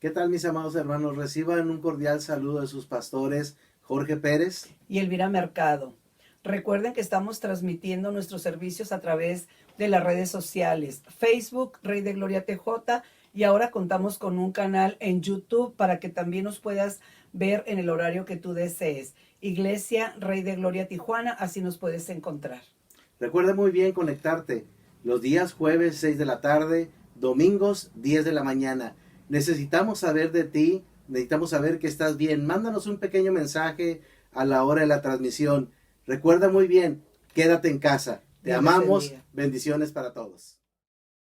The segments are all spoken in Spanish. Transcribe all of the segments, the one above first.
¿Qué tal, mis amados hermanos? Reciban un cordial saludo de sus pastores Jorge Pérez y Elvira Mercado. Recuerden que estamos transmitiendo nuestros servicios a través de las redes sociales, Facebook, Rey de Gloria TJ, y ahora contamos con un canal en YouTube para que también nos puedas ver en el horario que tú desees. Iglesia Rey de Gloria Tijuana, así nos puedes encontrar. Recuerda muy bien conectarte los días jueves 6 de la tarde, domingos 10 de la mañana. Necesitamos saber de ti, necesitamos saber que estás bien. Mándanos un pequeño mensaje a la hora de la transmisión. Recuerda muy bien, quédate en casa. Te Dios amamos. bendiga. Bendiciones para todos.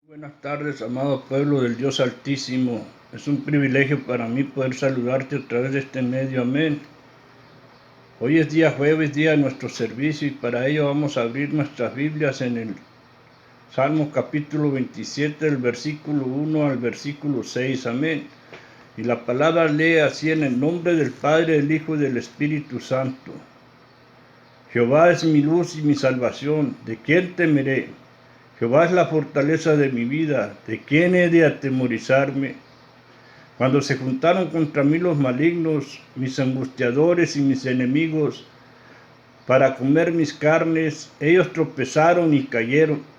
Buenas tardes, amado pueblo del Dios Altísimo. Es un privilegio para mí poder saludarte a través de este medio. Amén. Hoy es día jueves, día de nuestro servicio, y para ello vamos a abrir nuestras Biblias en el Salmo capítulo 27, del versículo 1 al versículo 6. Amén. Y la palabra lee así: en el nombre del Padre, del Hijo y del Espíritu Santo. Jehová es mi luz y mi salvación, ¿de quién temeré? Jehová es la fortaleza de mi vida, ¿de quién he de atemorizarme? Cuando se juntaron contra mí los malignos, mis angustiadores y mis enemigos, para comer mis carnes, ellos tropezaron y cayeron.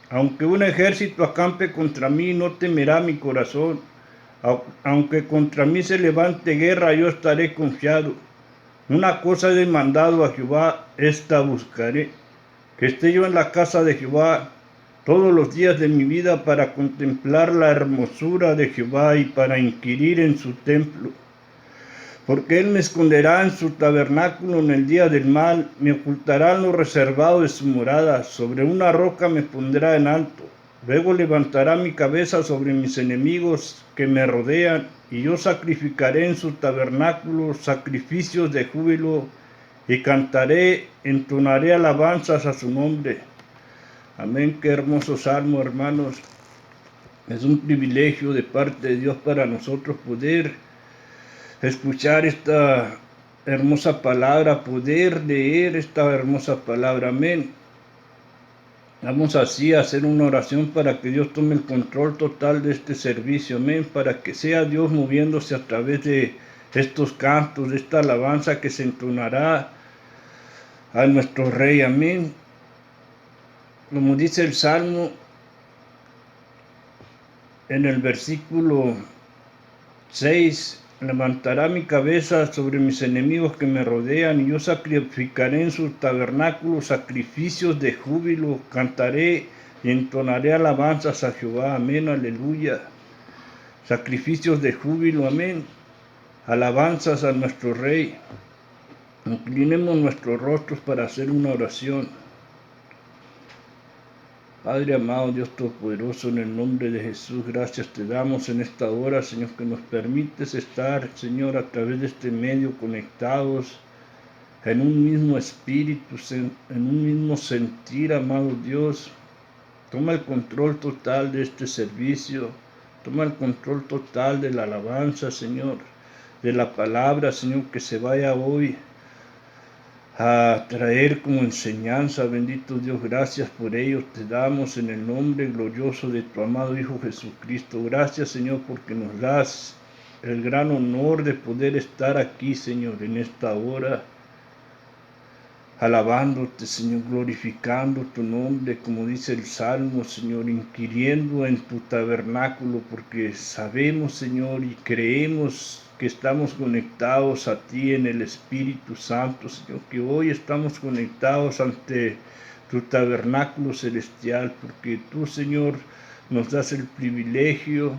Aunque un ejército acampe contra mí, no temerá mi corazón. Aunque contra mí se levante guerra, yo estaré confiado. Una cosa he demandado a Jehová, esta buscaré, que esté yo en la casa de Jehová todos los días de mi vida, para contemplar la hermosura de Jehová y para inquirir en su templo. Porque él me esconderá en su tabernáculo en el día del mal, me ocultará en lo reservado de su morada, sobre una roca me pondrá en alto. Luego levantará mi cabeza sobre mis enemigos que me rodean, y yo sacrificaré en su tabernáculo sacrificios de júbilo, y cantaré, entonaré alabanzas a su nombre. Amén. Qué hermoso salmo, hermanos. Es un privilegio de parte de Dios para nosotros poder escuchar esta hermosa palabra, poder leer esta hermosa palabra. Amén. Vamos así a hacer una oración para que Dios tome el control total de este servicio. Amén. Para que sea Dios moviéndose a través de estos cantos, de esta alabanza que se entonará a nuestro Rey. Amén. Como dice el Salmo en el versículo 6, levantará mi cabeza sobre mis enemigos que me rodean, y yo sacrificaré en su tabernáculo sacrificios de júbilo, cantaré y entonaré alabanzas a Jehová. Amén, aleluya. Sacrificios de júbilo, amén. Alabanzas a nuestro Rey. Inclinemos nuestros rostros para hacer una oración. Padre amado, Dios Todopoderoso, en el nombre de Jesús, gracias te damos en esta hora, Señor, que nos permites estar, Señor, a través de este medio conectados en un mismo espíritu, en un mismo sentir, amado Dios. Toma el control total de este servicio, toma el control total de la alabanza, Señor, de la palabra, Señor, que se vaya hoy a traer como enseñanza. Bendito Dios, gracias por ello te damos en el nombre glorioso de tu amado Hijo Jesucristo. Gracias, Señor, porque nos das el gran honor de poder estar aquí, Señor, en esta hora, alabándote, Señor, glorificando tu nombre, como dice el Salmo, Señor, inquiriendo en tu tabernáculo, porque sabemos, Señor, y creemos que estamos conectados a ti en el Espíritu Santo, Señor, que hoy estamos conectados ante tu tabernáculo celestial, porque tú, Señor, nos das el privilegio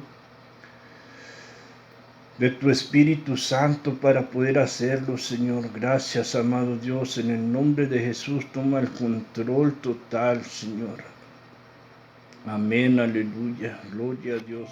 de tu Espíritu Santo para poder hacerlo, Señor. Gracias, amado Dios, en el nombre de Jesús, toma el control total, Señor. Amén, aleluya, gloria a Dios.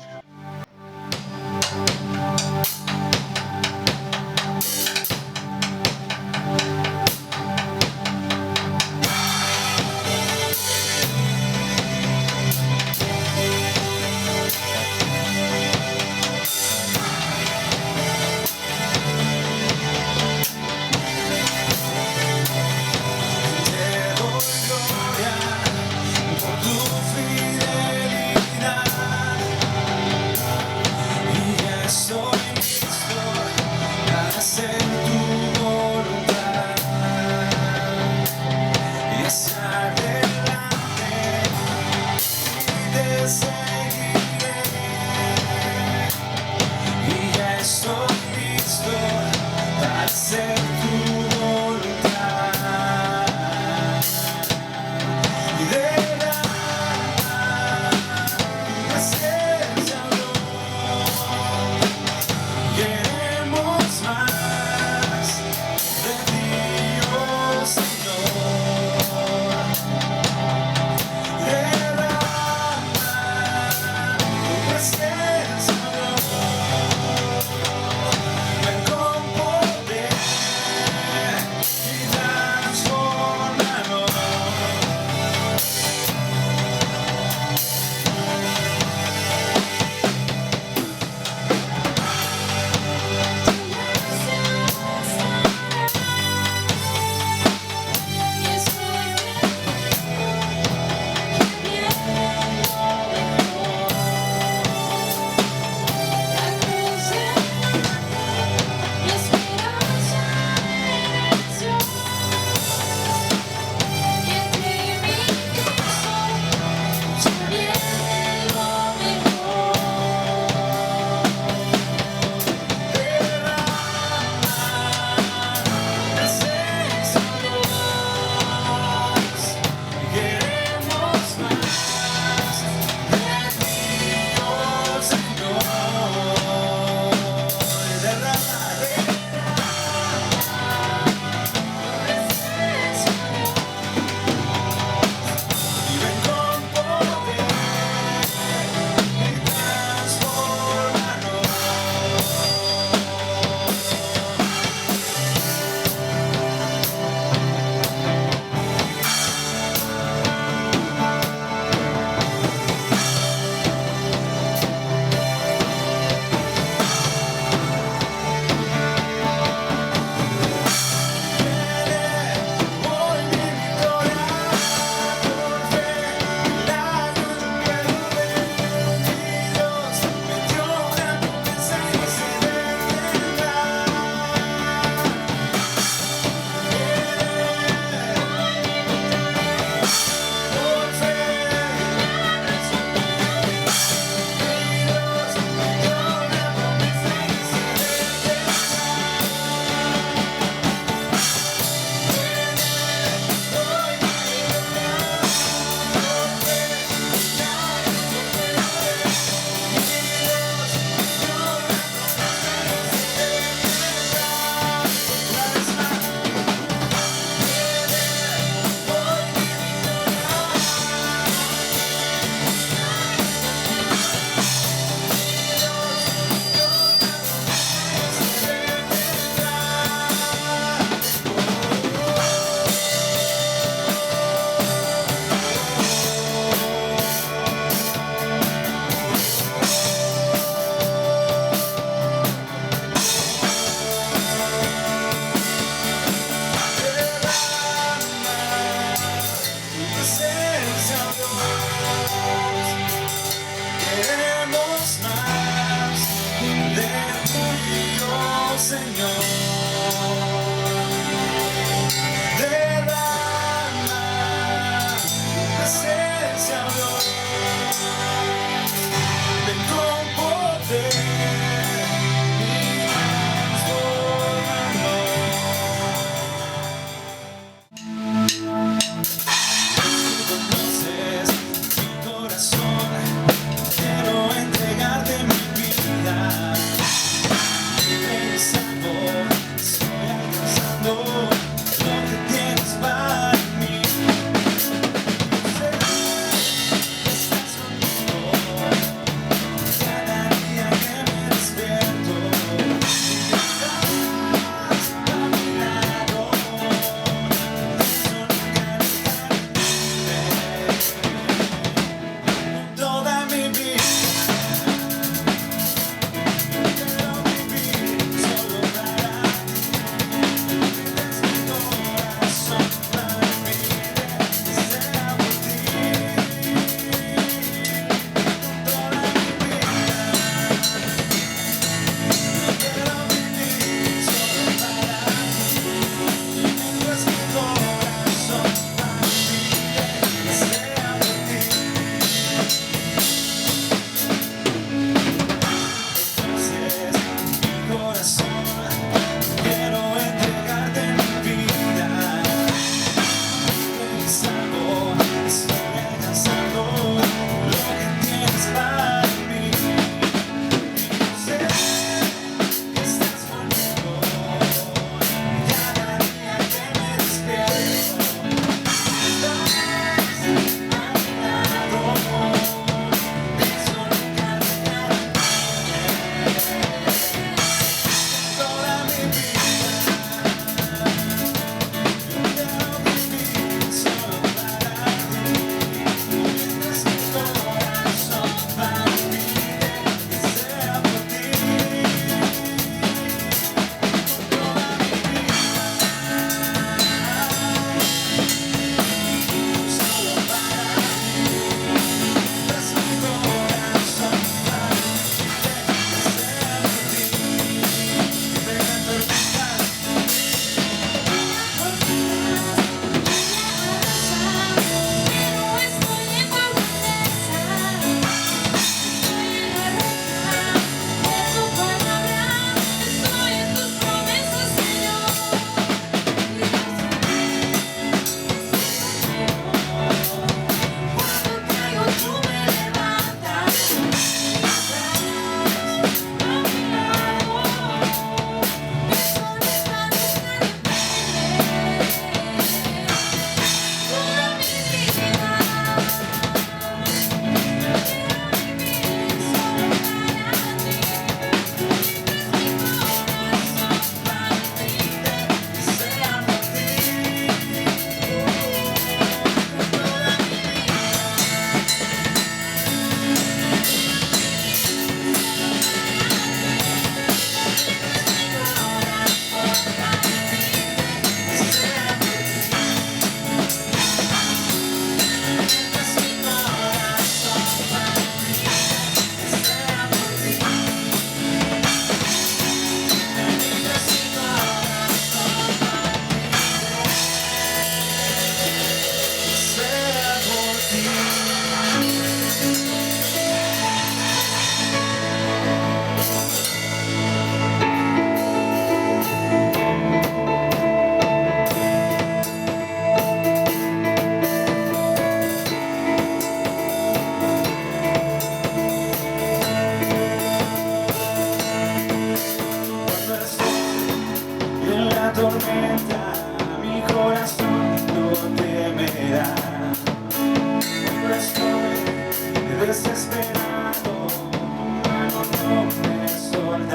So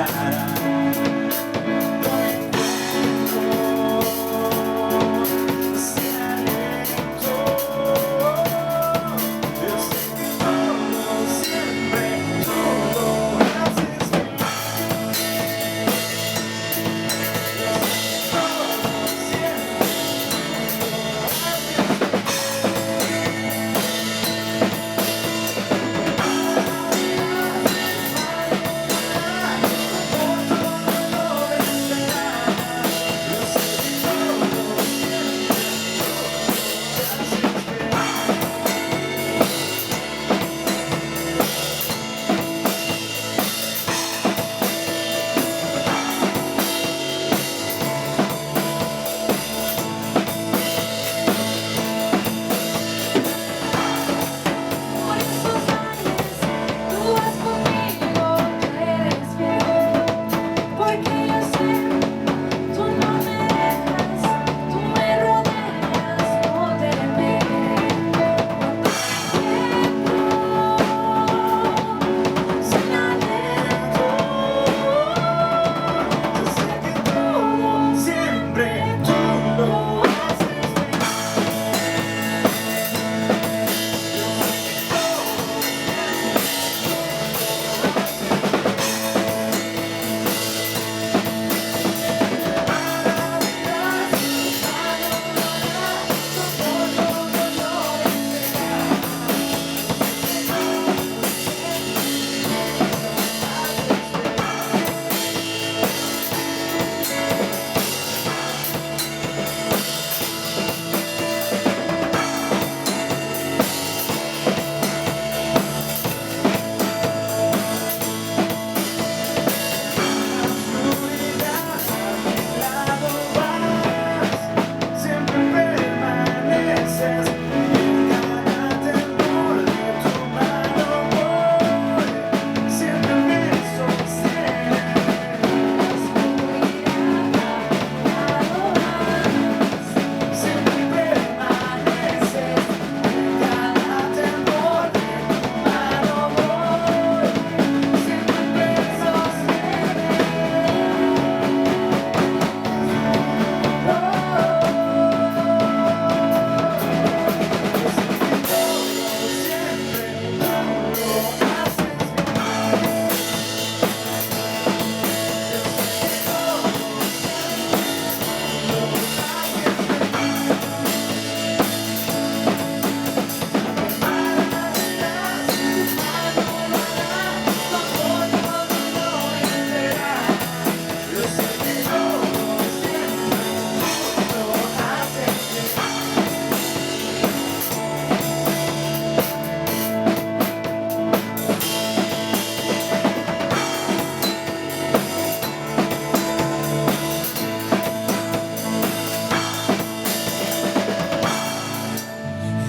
estará.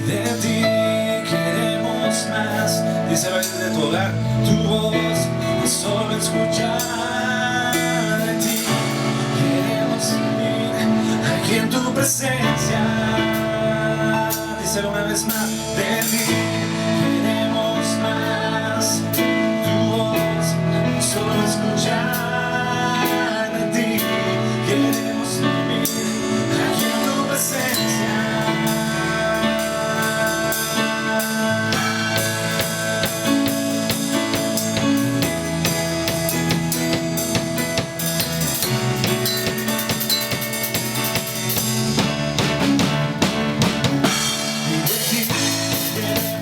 De ti queremos más, díselo desde tu hogar, tu voz es solo escuchar de ti. Queremos vivir aquí en tu presencia, díselo una vez más, de ti queremos más, tu voz es solo escuchar de ti. Queremos vivir aquí en tu presencia. Yeah.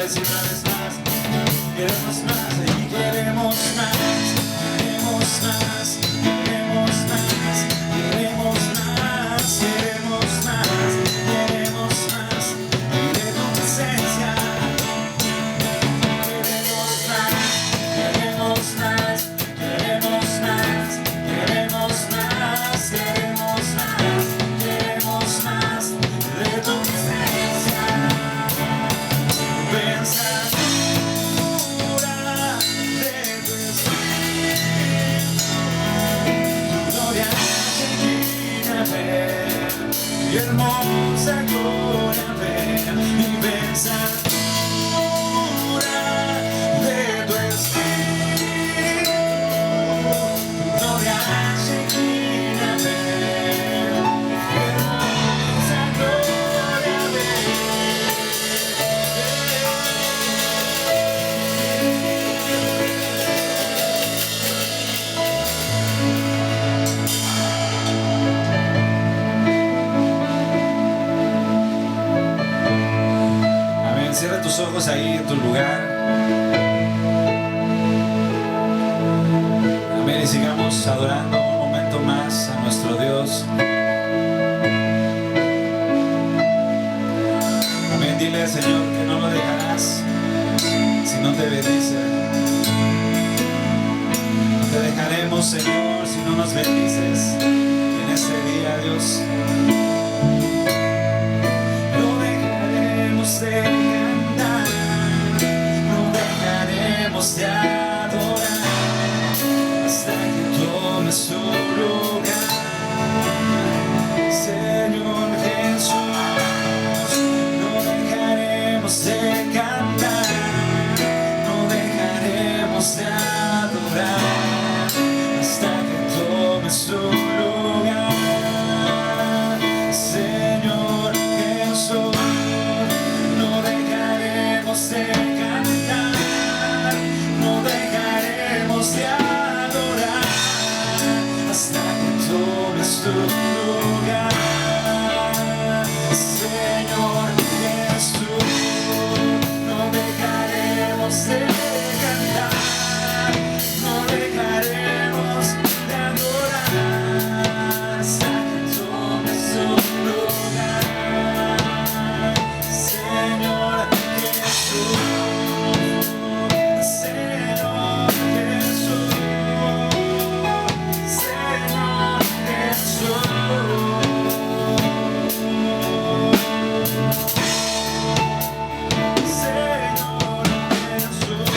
vez y una vez más. Queremos más y queremos más. Queremos más, queremos más, queremos más, queremos más, queremos más. Y de tu presencia. Queremos más, queremos más, queremos más, queremos más, queremos más, queremos más de tu presencia. Pensadura de tu espíritu, tu gloria llena ver, y hermosa gloria ver, y pensadura de tu espíritu, tu gloria llena ver, y hermosa gloria ver. Amén. Cierra tus ojos ahí en tu lugar. Amén. Y sigamos adorando un momento más a nuestro Dios. Amén. Dile al Señor que no lo dejarás si no te bendice. No te dejaremos, Señor, si no nos bendices en este día, Dios. No dejaremos de cantar, no dejaremos de adorar hasta que tomes tu lugar, Señor Jesús. No dejaremos de cantar, no dejaremos de adorar hasta que tomes tu lugar, Señor Jesús. No dejaremos de cantar, no dejaremos de adorar hasta que tomes tu lugar, Señor Jesús. No dejaremos de cantar, no dejaremos de adorar hasta que tomes tu lugar, Señor Jesús, Señor Jesús, Señor Jesús. Señor Jesús.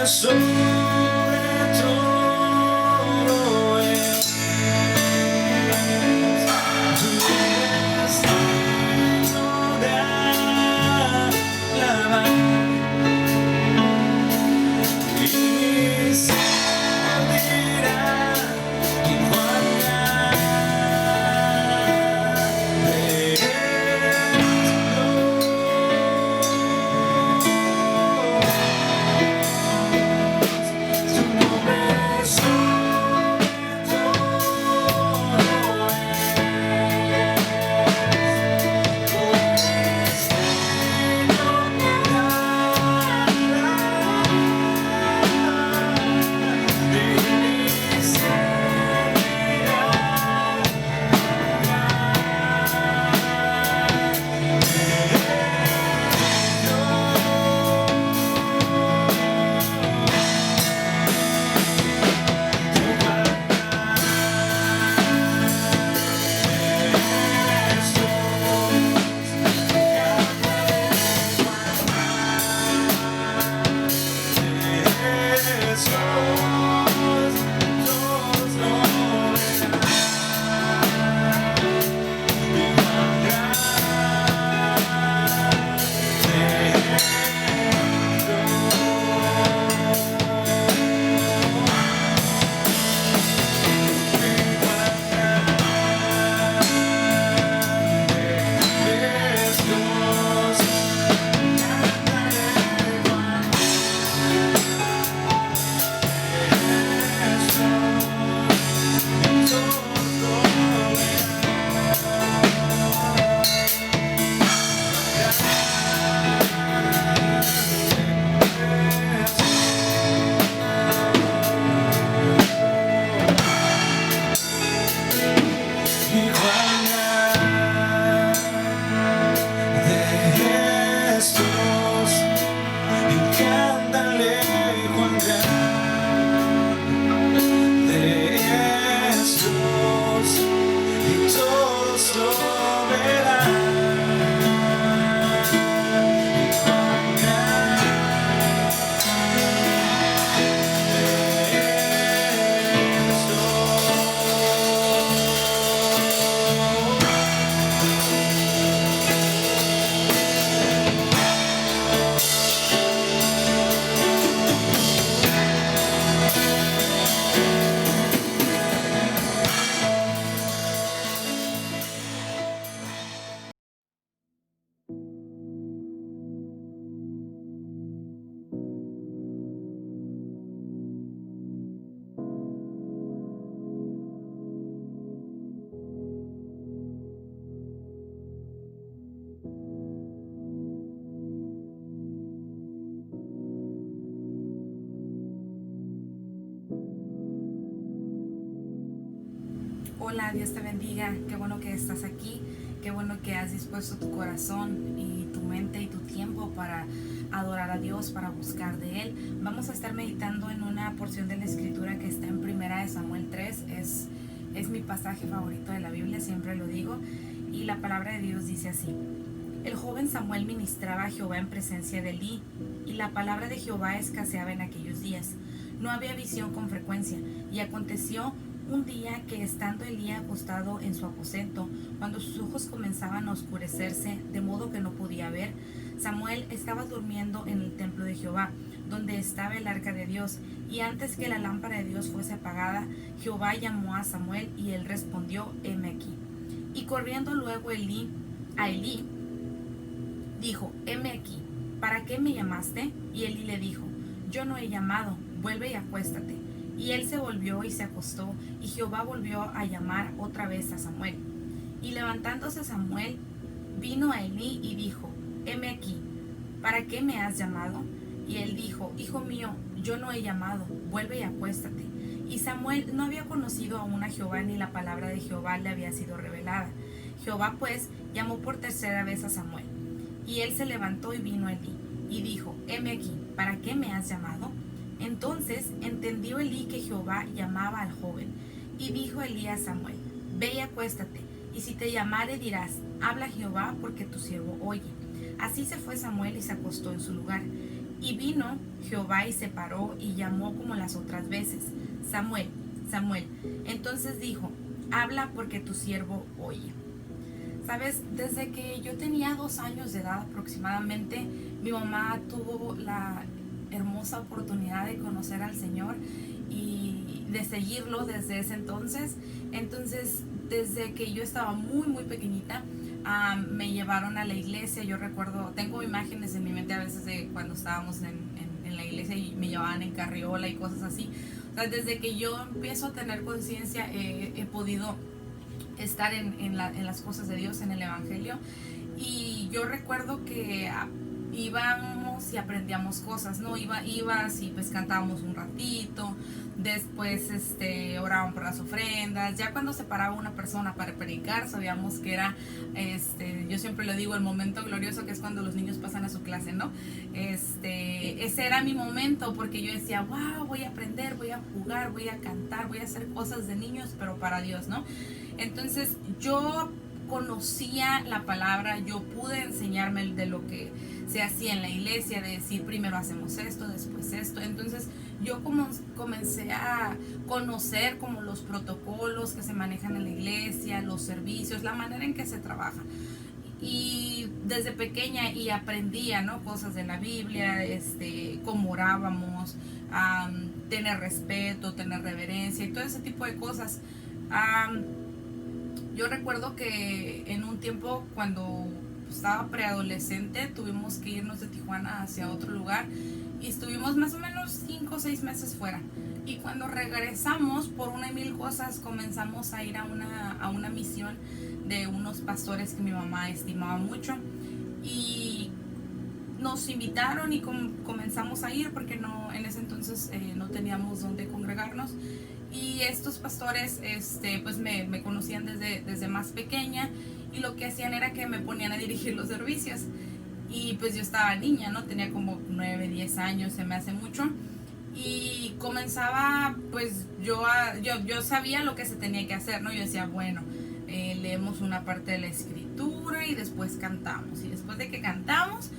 sobre todo es tu destino de alabar. Y mi ser dirá que Juan Hola, Dios te bendiga, qué bueno que estás aquí, qué bueno que has dispuesto tu corazón y tu mente y tu tiempo para adorar a Dios, para buscar de Él. Vamos a estar meditando en una porción de la escritura que está en 1 Samuel 3, es mi pasaje favorito de la Biblia, siempre lo digo, y la palabra de Dios dice así: el joven Samuel ministraba a Jehová en presencia de Elí, y la palabra de Jehová escaseaba en aquellos días. No había visión con frecuencia, y aconteció un día que estando Elí acostado en su aposento, cuando sus ojos comenzaban a oscurecerse, de modo que no podía ver, Samuel estaba durmiendo en el templo de Jehová, donde estaba el arca de Dios, y antes que la lámpara de Dios fuese apagada, Jehová llamó a Samuel, y él respondió: heme aquí. Y corriendo luego Elí a Elí, dijo: heme aquí, ¿para qué me llamaste? Y Elí le dijo: yo no he llamado, vuelve y acuéstate. Y él se volvió y se acostó, y Jehová volvió a llamar otra vez a Samuel. Y levantándose Samuel, vino a Elí y dijo: heme aquí, ¿para qué me has llamado? Y él dijo: hijo mío, yo no he llamado, vuelve y acuéstate. Y Samuel no había conocido aún a Jehová, ni la palabra de Jehová le había sido revelada. Jehová pues llamó por tercera vez a Samuel. Y él se levantó y vino a Elí, y dijo: heme aquí, ¿para qué me has llamado? Entonces entendió Elí que Jehová llamaba al joven, y dijo Elí a Samuel: ve y acuéstate, y si te llamare dirás: habla Jehová, porque tu siervo oye. Así se fue Samuel y se acostó en su lugar. Y vino Jehová y se paró y llamó como las otras veces: Samuel, Samuel. Entonces dijo: habla, porque tu siervo oye. Sabes, desde que yo tenía 2 años de edad aproximadamente, mi mamá tuvo la hermosa oportunidad de conocer al Señor y de seguirlo desde ese entonces. Entonces, desde que yo estaba muy pequeñita, me llevaron a la iglesia. Yo recuerdo, tengo imágenes en mi mente a veces de cuando estábamos en la iglesia y me llevaban en carriola y cosas así. O sea, desde que yo empiezo a tener conciencia, he podido estar en las cosas de Dios, en el Evangelio. Y yo recuerdo que íbamos y aprendíamos cosas, ¿no? Ibas y pues cantábamos un ratito, después oraban por las ofrendas. Ya cuando se paraba una persona para predicar, sabíamos que era, yo siempre lo digo, el momento glorioso, que es cuando los niños pasan a su clase, ¿no? Ese era mi momento, porque yo decía, wow, voy a aprender, voy a jugar, voy a cantar, voy a hacer cosas de niños, pero para Dios, ¿no? Entonces yo conocía la palabra, yo pude enseñarme de lo que se hacía en la iglesia, de decir primero hacemos esto, después esto. Entonces yo comencé a conocer como los protocolos que se manejan en la iglesia, los servicios, la manera en que se trabaja. Y desde pequeña y aprendía, ¿no? Cosas de la Biblia, cómo orábamos, tener respeto, tener reverencia y todo ese tipo de cosas. Yo recuerdo que en un tiempo, cuando estaba preadolescente, tuvimos que irnos de Tijuana hacia otro lugar y estuvimos más o menos 5 o 6 meses fuera. Y cuando regresamos, por una y mil cosas, comenzamos a ir a una misión de unos pastores que mi mamá estimaba mucho, y nos invitaron y comenzamos a ir, porque no, en ese entonces no teníamos dónde congregarnos. Y estos pastores pues me conocían desde más pequeña, y lo que hacían era que me ponían a dirigir los servicios. Y pues yo estaba niña, ¿no? Tenía como 9, 10 años, se me hace mucho. Y comenzaba, pues yo sabía lo que se tenía que hacer, ¿no? Yo decía, bueno, leemos una parte de la escritura y después cantamos. Y después de que cantamos,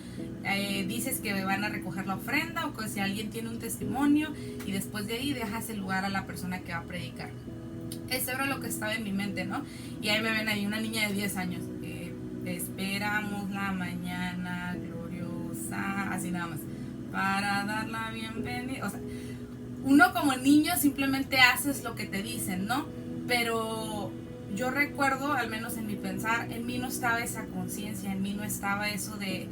dices que van a recoger la ofrenda, o que si alguien tiene un testimonio, y después de ahí dejas el lugar a la persona que va a predicar. Eso era lo que estaba en mi mente, ¿no? Y ahí me ven ahí, una niña de 10 años. Esperamos la mañana gloriosa, así nada más, para dar la bienvenida. O sea, uno como niño simplemente haces lo que te dicen, ¿no? Pero yo recuerdo, al menos en mi pensar, en mí no estaba esa conciencia, en mí no estaba eso de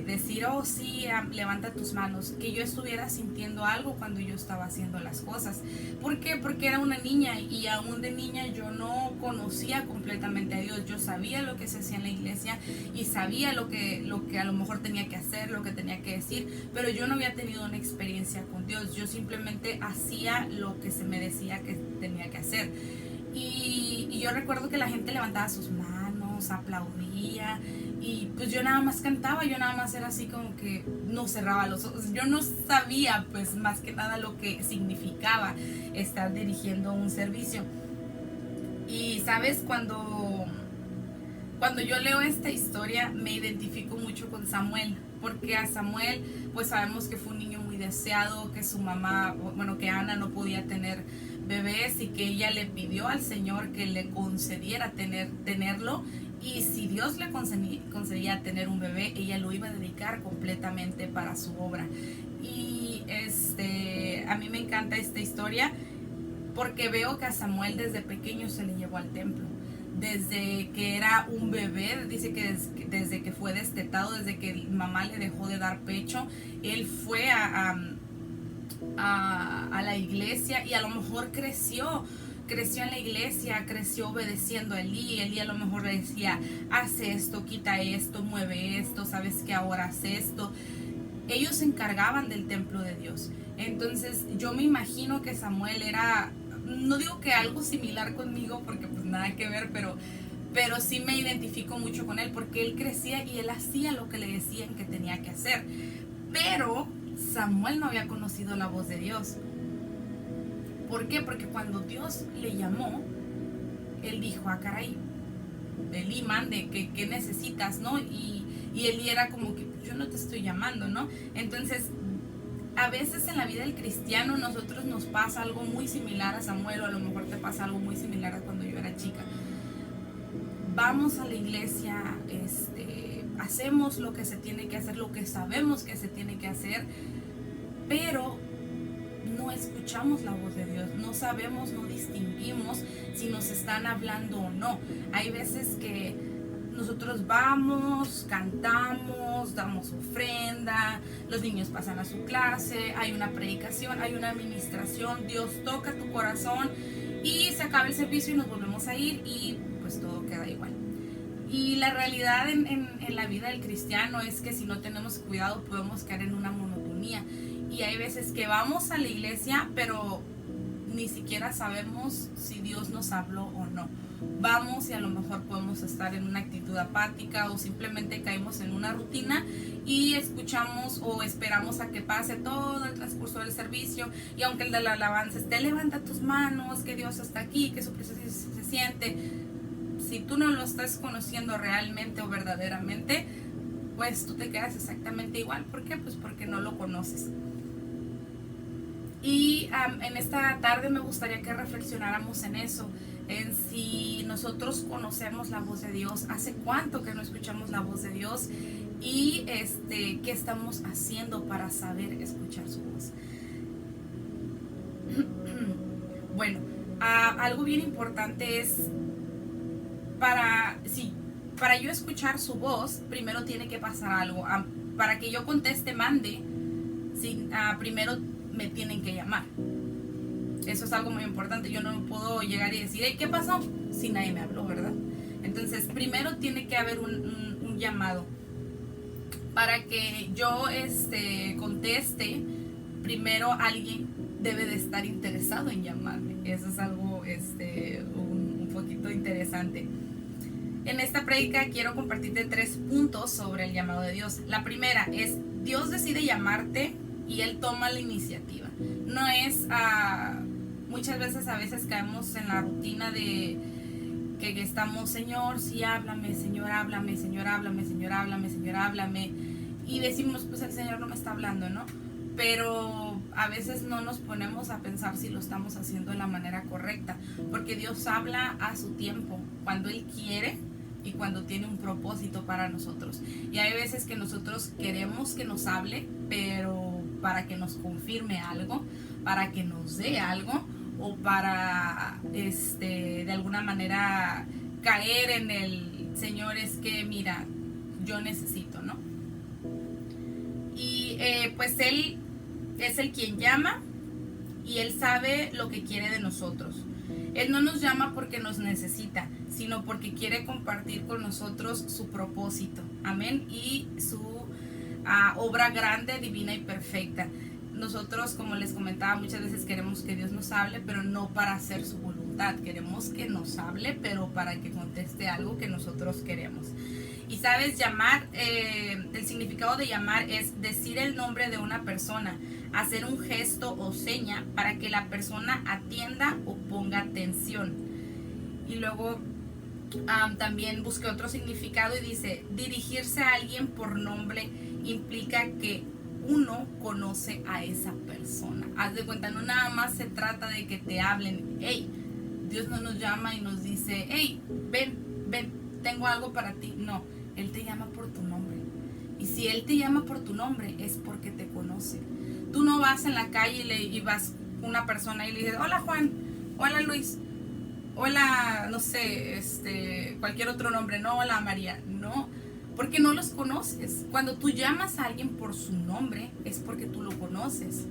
decir, oh sí, levanta tus manos, que yo estuviera sintiendo algo cuando yo estaba haciendo las cosas. ¿Por qué? Porque era una niña, y aún de niña yo no conocía completamente a Dios. Yo sabía lo que se hacía en la iglesia y sabía lo que a lo mejor tenía que hacer, lo que tenía que decir, pero yo no había tenido una experiencia con Dios. Yo simplemente hacía lo que se me decía que tenía que hacer. Y yo recuerdo que la gente levantaba sus manos, aplaudía, y pues yo nada más cantaba, yo nada más era así como que no cerraba los ojos. Yo no sabía, pues, más que nada lo que significaba estar dirigiendo un servicio. Y sabes, cuando yo leo esta historia, me identifico mucho con Samuel, porque a Samuel pues sabemos que fue un niño muy deseado, que su mamá, bueno, que Ana no podía tener bebés, y que ella le pidió al Señor que le concediera tenerlo. Y si Dios le concedía tener un bebé, ella lo iba a dedicar completamente para su obra. Y a mí me encanta esta historia, porque veo que a Samuel desde pequeño se le llevó al templo. Desde que era un bebé, dice que desde que fue destetado, desde que mamá le dejó de dar pecho, él fue a la iglesia, y a lo mejor creció en la iglesia, creció obedeciendo a Elí. Elí a lo mejor le decía, haz esto, quita esto, mueve esto, sabes que ahora hace esto. Ellos se encargaban del templo de Dios. Entonces yo me imagino que Samuel era, no digo que algo similar conmigo, porque pues nada que ver, pero sí me identifico mucho con él, porque él crecía y él hacía lo que le decían que tenía que hacer. Pero Samuel no había conocido la voz de Dios. ¿Por qué? Porque cuando Dios le llamó, él dijo, ah, caray, Eli, mande, ¿qué necesitas, no? Y Eli era como que, yo no te estoy llamando, ¿no? Entonces, a veces en la vida del cristiano nosotros nos pasa algo muy similar a Samuel, o a lo mejor te pasa algo muy similar a cuando yo era chica. Vamos a la iglesia, hacemos lo que se tiene que hacer, lo que sabemos que se tiene que hacer, pero no escuchamos la voz de Dios, no sabemos, no distinguimos si nos están hablando o no. Hay veces que nosotros vamos, cantamos, damos ofrenda, los niños pasan a su clase, hay una predicación, hay una administración, Dios toca tu corazón y se acaba el servicio y nos volvemos a ir y pues todo queda igual. Y la realidad en la vida del cristiano es que si no tenemos cuidado podemos caer en una monotonía. Y hay veces que vamos a la iglesia, pero ni siquiera sabemos si Dios nos habló o no. Vamos y a lo mejor podemos estar en una actitud apática o simplemente caemos en una rutina y escuchamos o esperamos a que pase todo el transcurso del servicio. Y aunque el de la alabanza esté, levanta tus manos, que Dios está aquí, que su presencia se siente. Si tú no lo estás conociendo realmente o verdaderamente, pues tú te quedas exactamente igual. ¿Por qué? Pues porque no lo conoces. Y en esta tarde me gustaría que reflexionáramos en eso, en si nosotros conocemos la voz de Dios, hace cuánto que no escuchamos la voz de Dios y qué estamos haciendo para saber escuchar su voz. Bueno, algo bien importante es, para yo escuchar su voz, primero tiene que pasar algo. Para que yo conteste, mande, primero me tienen que llamar. Eso es algo muy importante. Yo no puedo llegar y decir, hey, ¿qué pasó? Si nadie me habló, ¿verdad? Entonces, primero tiene que haber un llamado. Para que yo conteste, primero alguien debe de estar interesado en llamarme. Eso es algo un poquito interesante. En esta prédica quiero compartirte 3 puntos sobre el llamado de Dios. La primera es, Dios decide llamarte y Él toma la iniciativa. No es, muchas veces a veces caemos en la rutina de que estamos, Señor, sí, háblame, Señor, háblame, Señor, háblame, Señor, háblame, Señor, háblame. Y decimos, pues el Señor no me está hablando, ¿no? Pero a veces no nos ponemos a pensar si lo estamos haciendo de la manera correcta. Porque Dios habla a su tiempo, cuando Él quiere y cuando tiene un propósito para nosotros. Y hay veces que nosotros queremos que nos hable, pero para que nos confirme algo, para que nos dé algo, o para de alguna manera caer en el Señor, es que mira, yo necesito, ¿no? Y pues Él es el quien llama y Él sabe lo que quiere de nosotros. Él no nos llama porque nos necesita, sino porque quiere compartir con nosotros su propósito. Amén. Y su obra grande, divina y perfecta. Nosotros, como les comentaba, muchas veces queremos que Dios nos hable, pero no para hacer su voluntad. Queremos que nos hable, pero para que conteste algo que nosotros queremos. Y sabes, llamar, el significado de llamar es decir el nombre de una persona, hacer un gesto o seña para que la persona atienda o ponga atención. Y luego también busqué otro significado y dice, dirigirse a alguien por nombre implica que uno conoce a esa persona. Haz de cuenta, no nada más se trata de que te hablen. Hey, Dios no nos llama y nos dice, hey, ven, tengo algo para ti. No, Él te llama por tu nombre. Y si Él te llama por tu nombre es porque te conoce. Tú no vas en la calle y vas con una persona y le dices, hola Juan, hola Luis, hola, no sé, cualquier otro nombre, no, hola María. No, porque no los conoces. Cuando tú llamas a alguien por su nombre es porque tú lo conoces.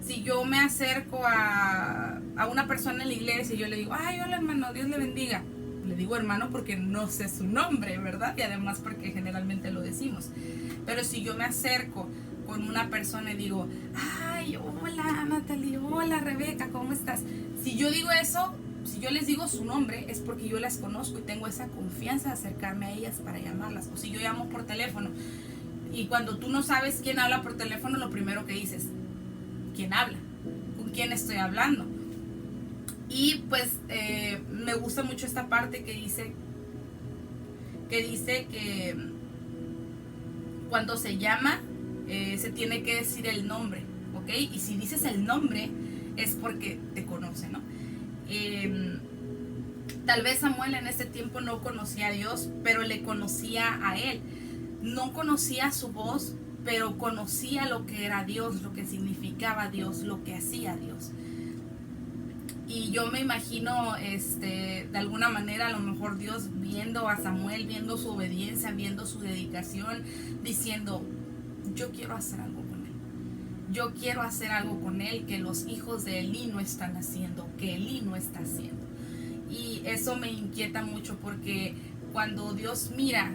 Si yo me acerco a una persona en la iglesia y yo le digo, ay, hola hermano, Dios le bendiga. Le digo hermano porque no sé su nombre, ¿verdad? Y además porque generalmente lo decimos. Pero si yo me acerco con una persona y digo, ay, hola Natalie, hola Rebeca, ¿cómo estás? Si yo digo eso, si yo les digo su nombre, es porque yo las conozco y tengo esa confianza de acercarme a ellas para llamarlas. O si yo llamo por teléfono y cuando tú no sabes quién habla por teléfono, lo primero que dices, ¿quién habla? ¿Con quién estoy hablando? Y pues me gusta mucho esta parte que dice que dice que cuando se llama, se tiene que decir el nombre, ¿ok? Y si dices el nombre, es porque te conoce, ¿no? Tal vez Samuel en ese tiempo no conocía a Dios, pero le conocía a él. No conocía su voz, pero conocía lo que era Dios, lo que significaba Dios, lo que hacía Dios. Y yo me imagino, de alguna manera, a lo mejor Dios viendo a Samuel, viendo su obediencia, viendo su dedicación, diciendo, yo quiero hacer algo con él. Yo quiero hacer algo con él que los hijos de Elí no están haciendo, que Elí no está haciendo. Y eso me inquieta mucho porque cuando Dios mira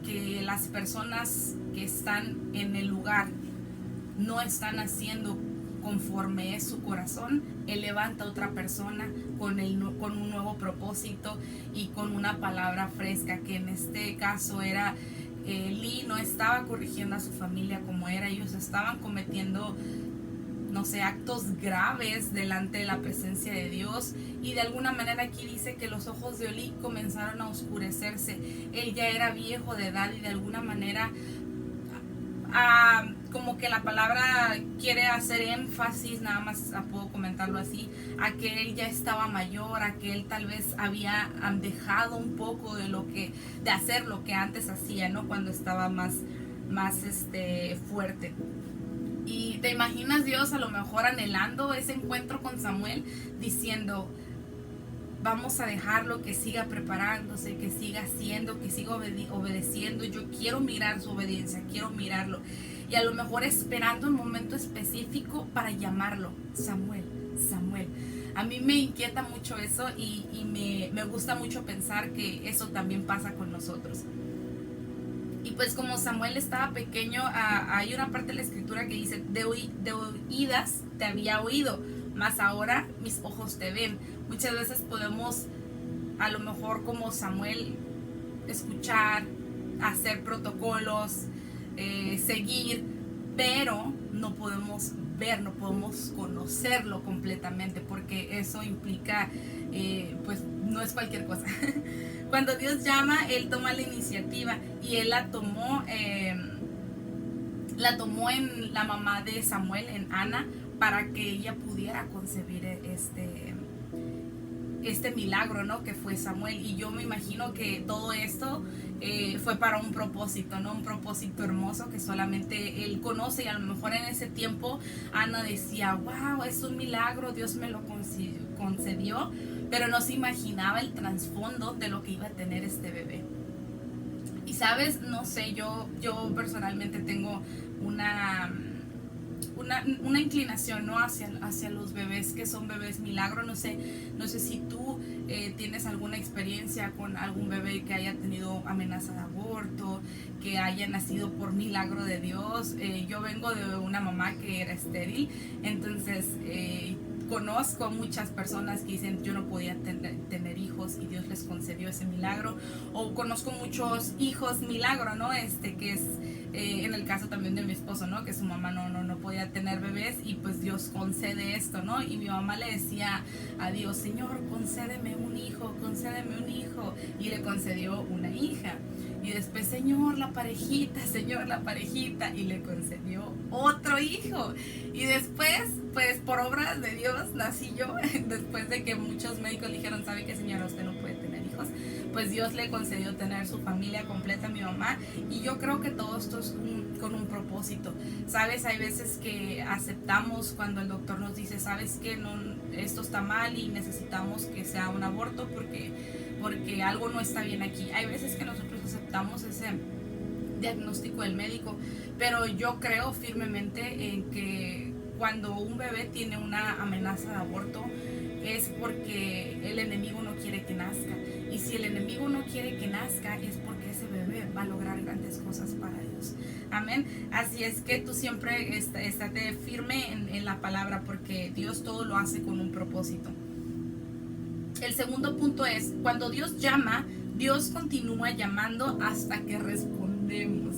que las personas que están en el lugar no están haciendo conforme es su corazón, Él levanta a otra persona con un nuevo propósito y con una palabra fresca, que en este caso era Elí no estaba corrigiendo a su familia como era, ellos estaban cometiendo, no sé, actos graves delante de la presencia de Dios, y de alguna manera aquí dice que los ojos de Elí comenzaron a oscurecerse. Él ya era viejo de edad y de alguna manera como que la palabra quiere hacer énfasis, nada más puedo comentarlo así, a que él ya estaba mayor, a que él tal vez había dejado un poco de hacer lo que antes hacía, ¿no? Cuando estaba más fuerte. Y te imaginas Dios a lo mejor anhelando ese encuentro con Samuel, diciendo, vamos a dejarlo que siga preparándose, que siga haciendo, que siga obedeciendo. Yo quiero mirar su obediencia, quiero mirarlo. Y a lo mejor esperando un momento específico para llamarlo, Samuel, Samuel. A mí me inquieta mucho eso y me gusta mucho pensar que eso también pasa con nosotros. Y pues como Samuel estaba pequeño, hay una parte de la escritura que dice, de oídas te había oído, mas ahora mis ojos te ven. Muchas veces podemos, a lo mejor como Samuel, escuchar, hacer protocolos, seguir, pero no podemos ver, no podemos conocerlo completamente, porque eso implica, pues no es cualquier cosa. Cuando Dios llama, Él toma la iniciativa, y Él la tomó en la mamá de Samuel, en Ana, para que ella pudiera concebir este milagro, ¿no? Que fue Samuel. Y yo me imagino que todo esto fue para un propósito, ¿no? Un propósito hermoso que solamente Él conoce. Y a lo mejor en ese tiempo Ana decía, wow, es un milagro, Dios me lo concedió, pero no se imaginaba el trasfondo de lo que iba a tener este bebé. Y sabes, no sé, yo personalmente tengo una inclinación, ¿no? hacia los bebés que son bebés milagro. No sé si tú tienes alguna experiencia con algún bebé que haya tenido amenaza de aborto, que haya nacido por milagro de Dios. Yo vengo de una mamá que era estéril, entonces conozco muchas personas que dicen yo no podía tener hijos y Dios les concedió ese milagro. O conozco muchos hijos milagro, ¿no? Que es en el caso también de mi esposo, ¿no? Que su mamá no podía tener bebés y pues Dios concede esto, ¿no? Y mi mamá le decía a Dios, Señor, concédeme un hijo, y le concedió una hija. Y después, Señor, la parejita, y le concedió otro hijo. Y después, pues por obras de Dios nací yo, después de que muchos médicos le dijeron, ¿sabe qué, señora? Usted no puede tener hijos. Pues Dios le concedió tener su familia completa a mi mamá. Y yo creo que todo esto es con un propósito. ¿Sabes? Hay veces que aceptamos cuando el doctor nos dice, ¿sabes qué? No, esto está mal y necesitamos que sea un aborto porque algo no está bien aquí. Hay veces que nosotros aceptamos ese diagnóstico del médico, pero yo creo firmemente en que cuando un bebé tiene una amenaza de aborto es porque el enemigo no quiere que nazca, y si el enemigo no quiere que nazca es porque ese bebé va a lograr grandes cosas para Dios. Amén. Así es que tú siempre estate firme en la palabra, porque Dios todo lo hace con un propósito. El segundo punto es, cuando Dios llama, Dios continúa llamando hasta que respondemos.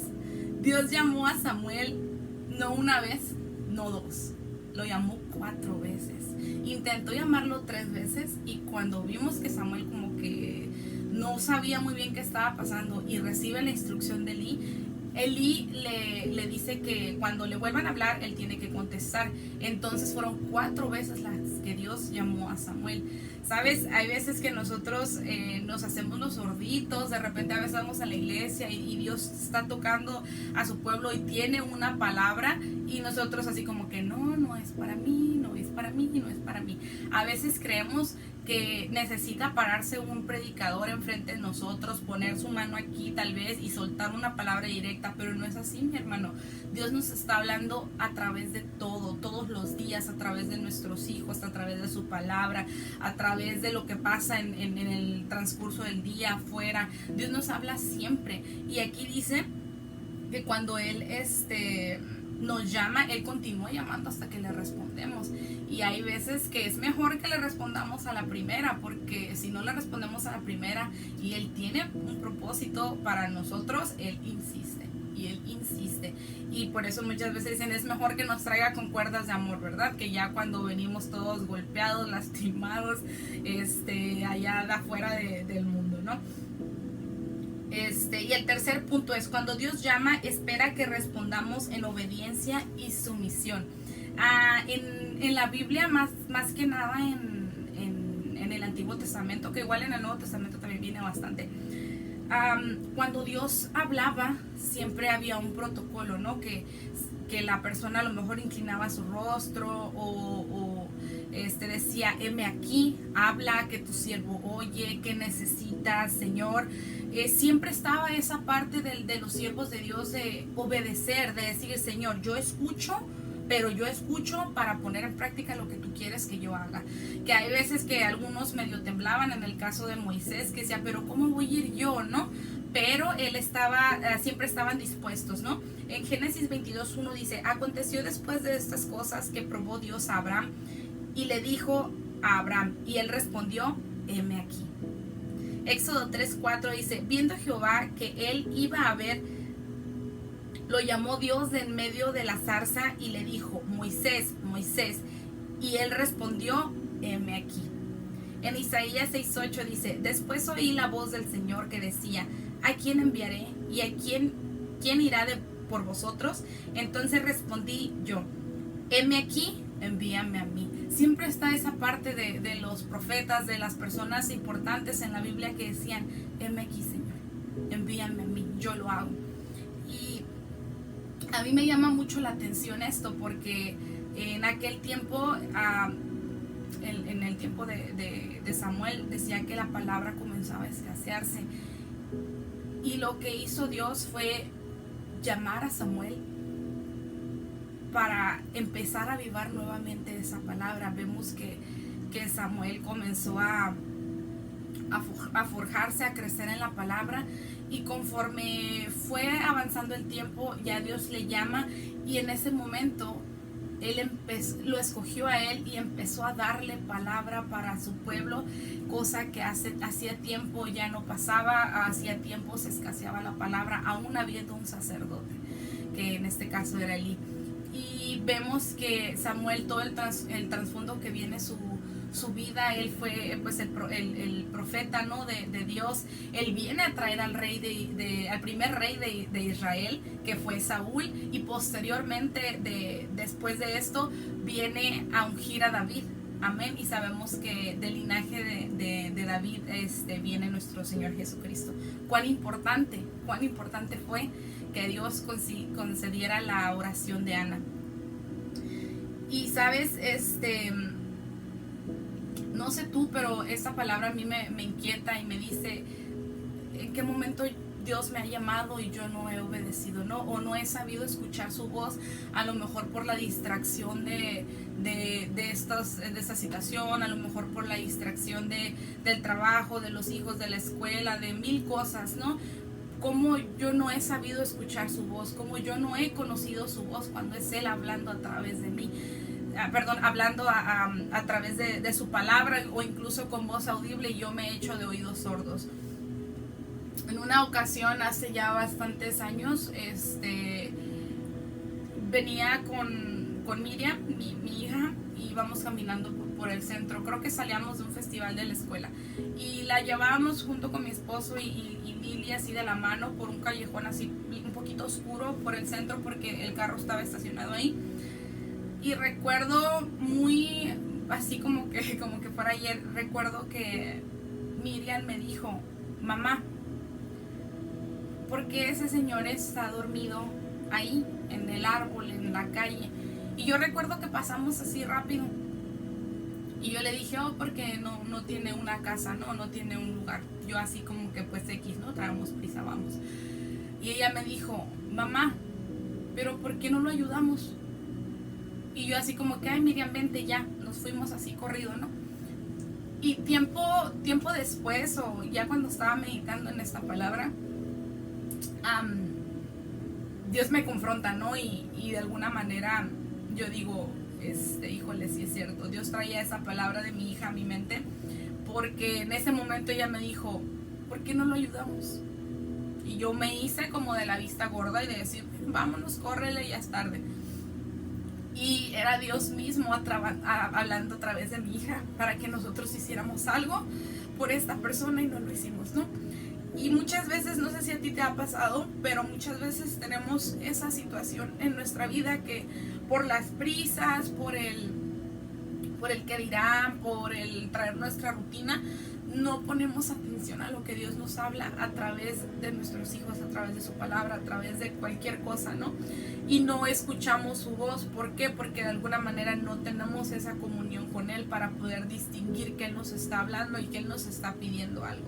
Dios llamó a Samuel no una vez, no dos, lo llamó 4 veces. Intentó llamarlo 3 veces y cuando vimos que Samuel como que no sabía muy bien qué estaba pasando y recibe la instrucción de Elí. Elí le dice que cuando le vuelvan a hablar, él tiene que contestar. Entonces fueron 4 veces las que Dios llamó a Samuel. ¿Sabes? Hay veces que nosotros nos hacemos los sorditos, de repente a veces vamos a la iglesia y Dios está tocando a su pueblo y tiene una palabra y nosotros así como que no es para mí, no es para mí, no es para mí. A veces creemos que necesita pararse un predicador enfrente de nosotros, poner su mano aquí tal vez y soltar una palabra directa, pero no es así, mi hermano. Dios nos está hablando a través de todo, todos los días, a través de nuestros hijos, a través de su palabra, a través de lo que pasa en el transcurso del día afuera. Dios nos habla siempre. Y aquí dice que cuando Él nos llama, Él continúa llamando hasta que le respondemos. Y hay veces que es mejor que le respondamos a la primera, porque si no le respondemos a la primera y Él tiene un propósito para nosotros, Él insiste. Y Él insiste. Y por eso muchas veces dicen, es mejor que nos traiga con cuerdas de amor, ¿verdad? Que ya cuando venimos todos golpeados, lastimados, allá de afuera del mundo, ¿no? Y el tercer punto es, cuando Dios llama, espera que respondamos en obediencia y sumisión. En la Biblia, más que nada en el Antiguo Testamento, que igual en el Nuevo Testamento también viene bastante, cuando Dios hablaba, siempre había un protocolo, ¿no? Que la persona a lo mejor inclinaba su rostro o decía, heme aquí, habla, que tu siervo oye, que necesitas, Señor. Siempre estaba esa parte de los siervos de Dios de obedecer, de decir, Señor, yo escucho, pero yo escucho para poner en práctica lo que tú quieres que yo haga. Que hay veces que algunos medio temblaban, en el caso de Moisés, que decía, pero ¿cómo voy a ir yo, no? Pero él siempre estaban dispuestos, ¿no? En Génesis 22:1 dice, aconteció después de estas cosas que probó Dios a Abraham y le dijo a Abraham, y él respondió, heme aquí. Éxodo 3:4 dice, viendo Jehová que él iba a ver, lo llamó Dios de en medio de la zarza y le dijo, Moisés, Moisés, y él respondió, heme aquí. En Isaías 6:8 dice, después oí la voz del Señor que decía, ¿a quién enviaré? ¿Y a quién irá por vosotros? Entonces respondí yo, heme aquí, envíame a mí. Siempre está esa parte de los profetas, de las personas importantes en la Biblia que decían, heme aquí, Señor, envíame a mí, yo lo hago. Y a mí me llama mucho la atención esto, porque en aquel tiempo, en el tiempo de Samuel, decía que la palabra comenzaba a escasearse. Y lo que hizo Dios fue llamar a Samuel para empezar a avivar nuevamente esa palabra. Vemos que Samuel comenzó a forjarse, a crecer en la palabra, y conforme fue avanzando el tiempo, ya Dios le llama, y en ese momento él lo escogió a él y empezó a darle palabra para su pueblo, cosa que hacía tiempo ya no pasaba, hacía tiempo se escaseaba la palabra, aún habiendo un sacerdote, que en este caso era Elí. Y vemos que Samuel, todo el trasfondo que viene su vida, él fue pues el profeta, ¿no? de Dios. Él viene a traer al al primer rey de Israel, que fue Saúl, y posteriormente después de esto viene a ungir a David. Amén. Y sabemos que del linaje de David viene nuestro Señor Jesucristo. Cuán importante fue que Dios concediera la oración de Ana. Y sabes, no sé tú, pero esta palabra a mí me inquieta y me dice, ¿en qué momento Dios me ha llamado y yo no he obedecido, ¿no? O no he sabido escuchar su voz, a lo mejor por la distracción de esta situación, a lo mejor por la distracción del trabajo, de los hijos, de la escuela, de mil cosas, ¿no? Cómo yo no he sabido escuchar su voz, cómo yo no he conocido su voz cuando es Él hablando a través de mí. Hablando a través de su palabra, o incluso con voz audible, y yo me he hecho de oídos sordos. En una ocasión, hace ya bastantes años, venía con con Miriam, mi hija, y íbamos caminando por el centro. Creo que salíamos de un festival de la escuela y la llevábamos junto con mi esposo y Lili así de la mano por un callejón así un poquito oscuro por el centro porque el carro estaba estacionado ahí. Y recuerdo muy así como que por ayer, recuerdo que Miriam me dijo: mamá, ¿por qué ese señor está dormido ahí en el árbol, en la calle? Y yo recuerdo que pasamos así rápido y yo le dije: oh, porque no tiene una casa, no tiene un lugar. Yo así como que pues X, ¿no? Traemos prisa, vamos. Y ella me dijo: mamá, pero ¿por qué no lo ayudamos? Y yo así como que: ay, Miriam, vente ya. Nos fuimos así corrido, ¿no? Y tiempo después, o ya cuando estaba meditando en esta palabra, Dios me confronta, ¿no? Y de alguna manera yo digo, híjole, sí es cierto. Dios traía esa palabra de mi hija a mi mente, porque en ese momento ella me dijo: ¿por qué no lo ayudamos? Y yo me hice como de la vista gorda y de decir: vámonos, córrele, ya es tarde. Y era Dios mismo hablando a través de mi hija para que nosotros hiciéramos algo por esta persona y no lo hicimos, ¿no? Y muchas veces, no sé si a ti te ha pasado, pero muchas veces tenemos esa situación en nuestra vida que por las prisas, por el que dirán, por el traer nuestra rutina, no ponemos atención a lo que Dios nos habla a través de nuestros hijos, a través de su palabra, a través de cualquier cosa, ¿no? Y no escuchamos su voz. ¿Por qué? Porque de alguna manera no tenemos esa comunión con Él para poder distinguir que Él nos está hablando y que Él nos está pidiendo algo.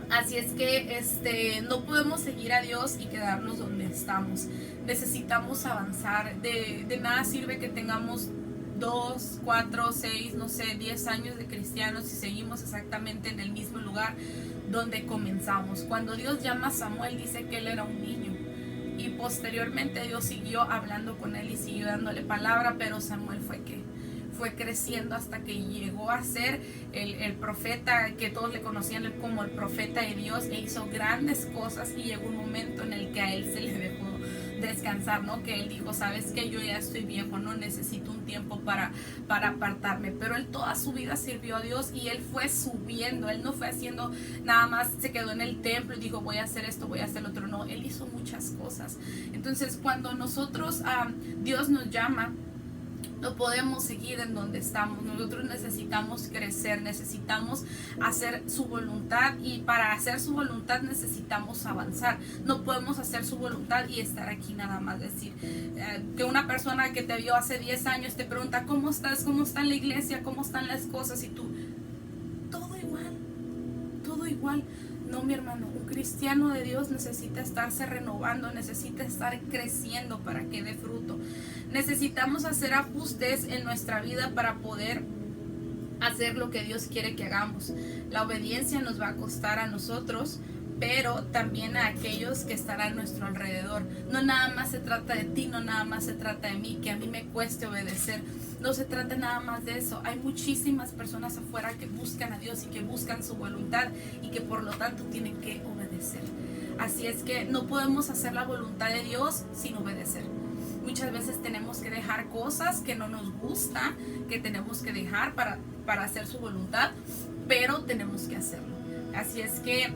Así es que no podemos seguir a Dios y quedarnos donde estamos. Necesitamos avanzar. De nada sirve que tengamos 2, 4, 6, no sé, 10 años de cristianos y seguimos exactamente en el mismo lugar donde comenzamos. Cuando Dios llama a Samuel, dice que él era un niño. Y posteriormente Dios siguió hablando con él y siguió dándole palabra, pero Samuel fue creciendo hasta que llegó a ser el profeta que todos le conocían como el profeta de Dios, e hizo grandes cosas, y llegó un momento en el que a él se le dejó descansar, ¿no? Que él dijo: sabes que yo ya estoy viejo, no necesito un tiempo para apartarme. Pero él toda su vida sirvió a Dios y él fue subiendo. Él no fue haciendo nada más, se quedó en el templo y dijo: voy a hacer esto, voy a hacer lo otro. No, él hizo muchas cosas. Entonces, cuando nosotros Dios nos llama, no podemos seguir en donde estamos. Nosotros necesitamos crecer, necesitamos hacer su voluntad, y para hacer su voluntad necesitamos avanzar. No podemos hacer su voluntad y estar aquí nada más. Decir que una persona que te vio hace 10 años te pregunta: ¿cómo estás? ¿Cómo está en la iglesia? ¿Cómo están las cosas? Y tú, todo igual. No, mi hermano, un cristiano de Dios necesita estarse renovando, necesita estar creciendo para que dé fruto. Necesitamos hacer ajustes en nuestra vida para poder hacer lo que Dios quiere que hagamos. La obediencia nos va a costar a nosotros, pero también a aquellos que están a nuestro alrededor. No nada más se trata de ti, no nada más se trata de mí, que a mí me cueste obedecer. No se trata nada más de eso. Hay muchísimas personas afuera que buscan a Dios y que buscan su voluntad y que por lo tanto tienen que obedecer. Así es que no podemos hacer la voluntad de Dios sin obedecer. Muchas veces tenemos que dejar cosas que no nos gustan, que tenemos que dejar para hacer su voluntad, pero tenemos que hacerlo. Así es que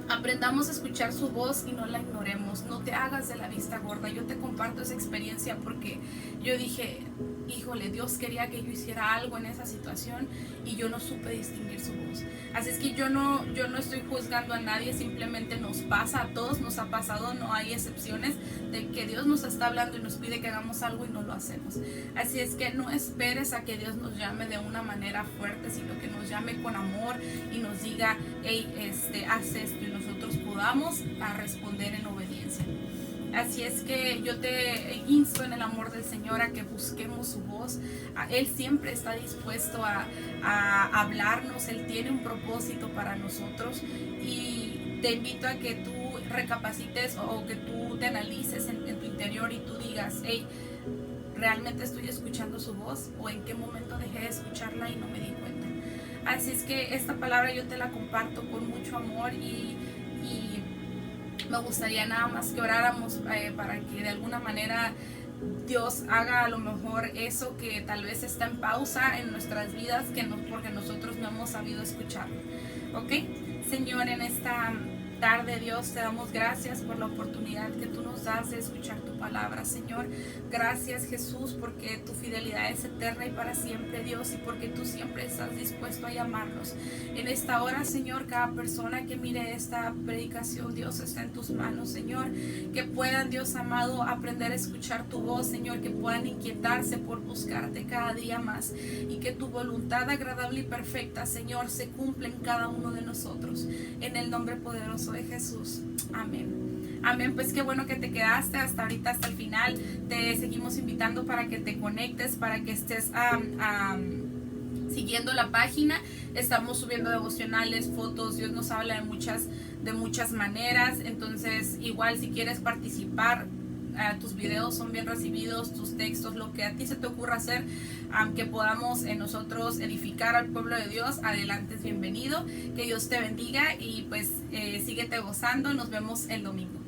aprendamos a escuchar su voz y no la ignoremos. No te hagas de la vista gorda. Yo te comparto esa experiencia porque yo dije: híjole, Dios quería que yo hiciera algo en esa situación y yo no supe distinguir su voz. Así es que yo no estoy juzgando a nadie, simplemente nos pasa, a todos nos ha pasado, no hay excepciones de que Dios nos está hablando y nos pide que hagamos algo y no lo hacemos. Así es que no esperes a que Dios nos llame de una manera fuerte, sino que nos llame con amor y nos diga: hey, haz esto, y nosotros podamos responder en obediencia. Así es que yo te insto en el amor del Señor a que busquemos su voz. Él siempre está dispuesto a hablarnos. Él tiene un propósito para nosotros, y te invito a que tú recapacites o que tú te analices en tu interior y tú digas: hey, ¿realmente estoy escuchando su voz? ¿O en qué momento dejé de escucharla y no me di cuenta? Así es que esta palabra yo te la comparto con mucho amor, y me gustaría nada más que oráramos para que de alguna manera Dios haga a lo mejor eso que tal vez está en pausa en nuestras vidas, porque nosotros no hemos sabido escucharlo. ¿Ok? Señor, en esta tarde, Dios, te damos gracias por la oportunidad que tú nos das de escuchar tu palabra, Señor. Gracias, Jesús, porque tu fidelidad es eterna y para siempre, Dios, y porque tú siempre estás dispuesto a llamarnos. En esta hora, Señor, cada persona que mire esta predicación, Dios, está en tus manos, Señor. Que puedan, Dios amado, aprender a escuchar tu voz, Señor, que puedan inquietarse por buscarte cada día más, y que tu voluntad agradable y perfecta, Señor, se cumpla en cada uno de nosotros. En el nombre poderoso de Jesús. Amén. Amén. Pues qué bueno que te quedaste hasta ahorita, hasta el final. Te seguimos invitando para que te conectes, para que estés siguiendo la página. Estamos subiendo devocionales, fotos. Dios nos habla de muchas maneras. Entonces, igual si quieres participar, tus videos son bien recibidos, tus textos, lo que a ti se te ocurra hacer, que podamos nosotros edificar al pueblo de Dios, adelante, es bienvenido. Que Dios te bendiga y pues síguete gozando. Nos vemos el domingo.